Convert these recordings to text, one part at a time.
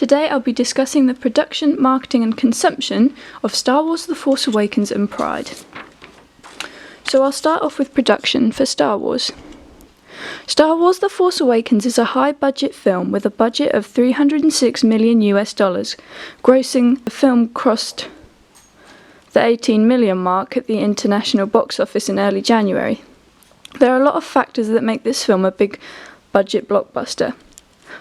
Today I'll be discussing the production, marketing and consumption of Star Wars The Force Awakens and Pride. So I'll start off with production for Star Wars. Star Wars The Force Awakens is a high-budget film with a budget of $306 million, grossing. The film crossed the 18 million mark at the international box office in early January. There are a lot of factors that make this film a big budget blockbuster.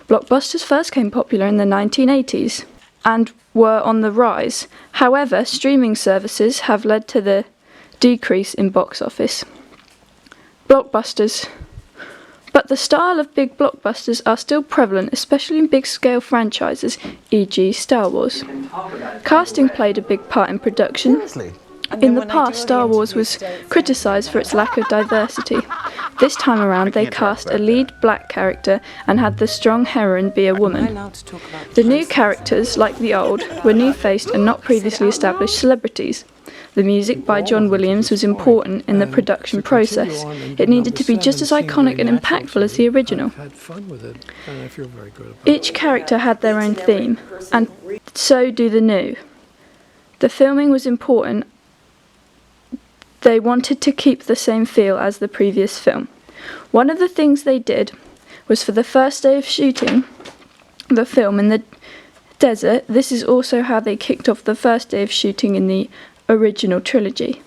Blockbusters first came popular in the 1980s and were on the rise. However, streaming services have led to the decrease in box office. Blockbusters. But the style of big blockbusters are still prevalent, especially in big-scale franchises, e.g. Star Wars. Casting played a big part in production. Seriously? In the past, Star Wars was criticised for its lack of diversity. This time around, they cast a lead black character and had the strong heroine be a woman. The new characters, like the old, were new-faced and not previously established celebrities. The music by John Williams was important in the production process. It needed to be just as iconic and impactful as the original. Each character had their own theme, and so do the new. The filming was important. They wanted to keep the same feel as the previous film. One of the things they did was, for the first day of shooting the film in the desert, this is also how they kicked off the first day of shooting in the original trilogy.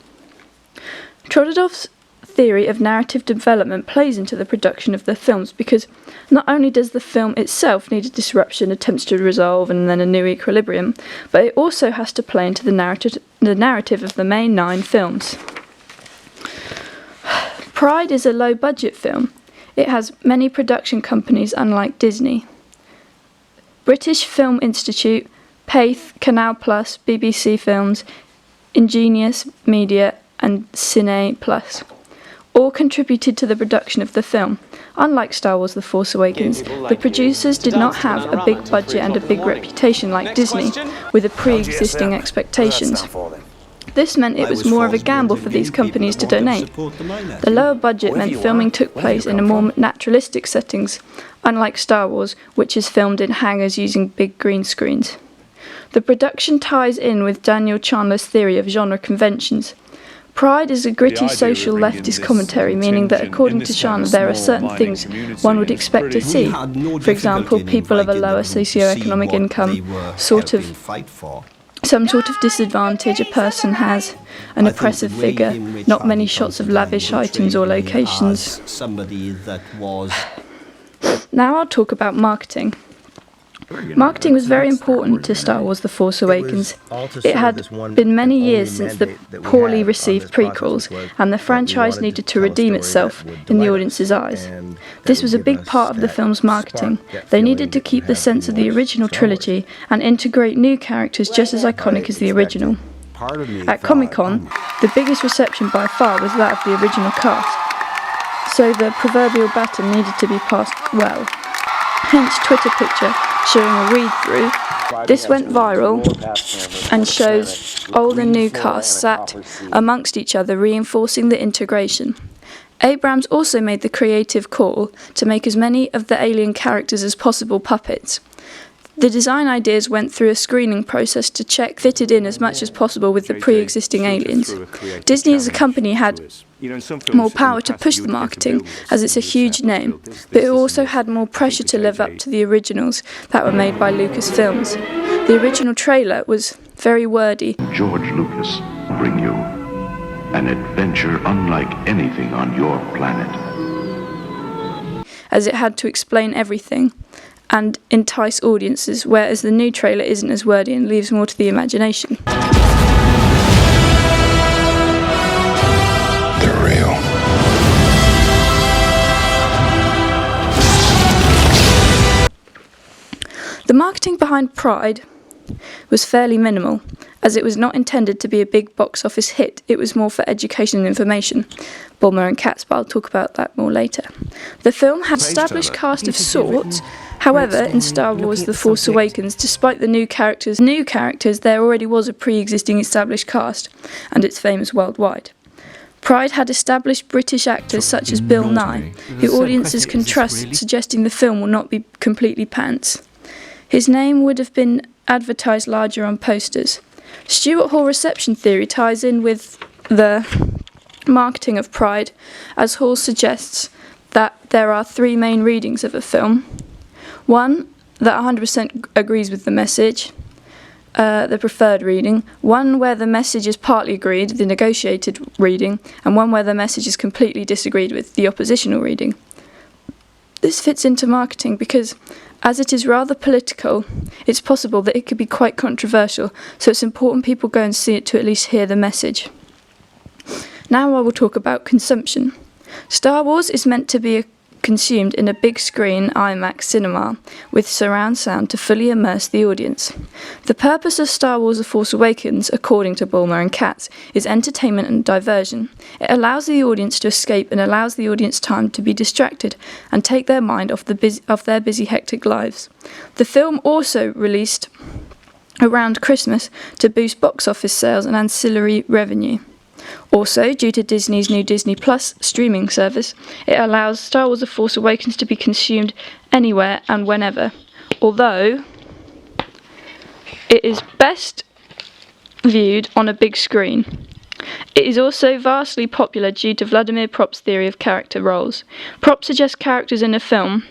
Trodinov's theory of narrative development plays into the production of the films because not only does the film itself need a disruption, attempts to resolve, and then a new equilibrium, but it also has to play into the narrative of the main 9 films. Pride is a low-budget film. It has many production companies, unlike Disney. British Film Institute, Pathé, Canal+, BBC Films, Ingenious Media and Cine Plus all contributed to the production of the film. Unlike Star Wars The Force Awakens, the producers did not have a big budget and a big reputation like Disney, with pre-existing expectations. This meant it was more of a gamble for these companies to donate. The lower budget meant filming took place in a more naturalistic settings, unlike Star Wars, which is filmed in hangars using big green screens. The production ties in with Daniel Chandler's theory of genre conventions. Pride is a gritty social leftist commentary, meaning that according to Chandler there are certain things one would expect to see. For example, people of a lower socio-economic income, some sort of disadvantage a person has, an oppressive figure, not many shots of lavish items or locations. Now I'll talk about marketing. Marketing was very important to Star Wars The Force Awakens. It had been many years since the poorly received prequels, and the franchise needed to redeem itself in the audience's eyes. This was a big part of the film's marketing. They needed to keep the sense of the original trilogy and integrate new characters just as iconic as the original. At Comic-Con, the biggest reception by far was that of the original cast, so the proverbial baton needed to be passed well. Hence Twitter picture showing a read-through. This went viral and shows old and new casts sat amongst each other, reinforcing the integration. Abrams also made the creative call to make as many of the alien characters as possible puppets. The design ideas went through a screening process to check fitted in as much as possible with the pre-existing aliens. Disney as a company had more power to push the marketing, as it's a huge name, but it also had more pressure to live up to the originals that were made by Lucasfilms. The original trailer was very wordy. George Lucas bring you an adventure unlike anything on your planet, as it had to explain everything and entice audiences, whereas the new trailer isn't as wordy and leaves more to the imagination. They're real. The marketing behind Pride was fairly minimal, as it was not intended to be a big box office hit. It was more for education and information. Bulmer and Katz, but I'll talk about that more later. The film had an established cast of sorts. However, in Star Wars The Force Awakens, despite the new characters, there already was a pre-existing established cast, and it's famous worldwide. Pride had established British actors such as Bill Nye, who audiences can trust, suggesting the film will not be completely pants. his name would have been advertised larger on posters. Stuart Hall reception theory ties in with the marketing of Pride, as Hall suggests that there are three main readings of a film. One that 100% agrees with the message, the preferred reading, one where the message is partly agreed, the negotiated reading, and one where the message is completely disagreed with, the oppositional reading. This fits into marketing because, as it is rather political, it's possible that it could be quite controversial, so it's important people go and see it to at least hear the message. Now I will talk about consumption. Star Wars is meant to be consumed in a big screen IMAX cinema with surround sound to fully immerse the audience. The purpose of Star Wars The Force Awakens, according to Bulmer and Katz, is entertainment and diversion. It allows the audience to escape and allows the audience time to be distracted and take their mind off their busy, hectic lives. The film also released around Christmas to boost box office sales and ancillary revenue. Also, due to Disney's new Disney Plus streaming service, it allows Star Wars The Force Awakens to be consumed anywhere and whenever, although it is best viewed on a big screen. It is also vastly popular due to Vladimir Prop's theory of character roles. Prop suggests characters in a film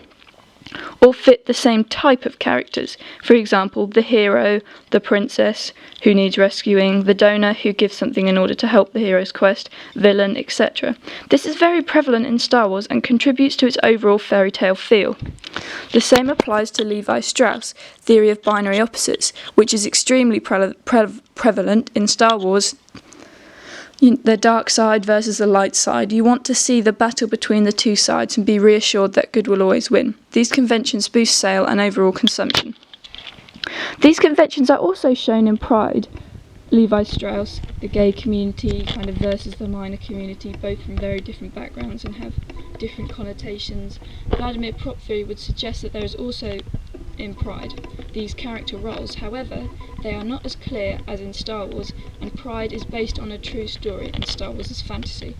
all fit the same type of characters. For example, the hero, the princess, who needs rescuing, the donor, who gives something in order to help the hero's quest, villain, etc. This is very prevalent in Star Wars and contributes to its overall fairy tale feel. The same applies to Levi Strauss' theory of binary opposites, which is extremely prevalent in Star Wars. The dark side versus the light side. You want to see the battle between the two sides and be reassured that good will always win. These conventions boost sale and overall consumption. These conventions are also shown in Pride. Levi Strauss, the gay community kind of versus the minor community, both from very different backgrounds and have different connotations. Vladimir Prop theory would suggest that there is also in Pride these character roles. However, they are not as clear as in Star Wars, and Pride is based on a true story and Star Wars is fantasy.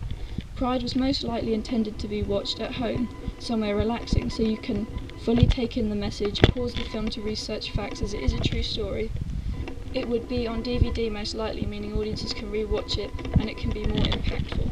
Pride was most likely intended to be watched at home, somewhere relaxing, so you can fully take in the message, pause the film to research facts as it is a true story. It would be on DVD most likely, meaning audiences can re-watch it and it can be more impactful.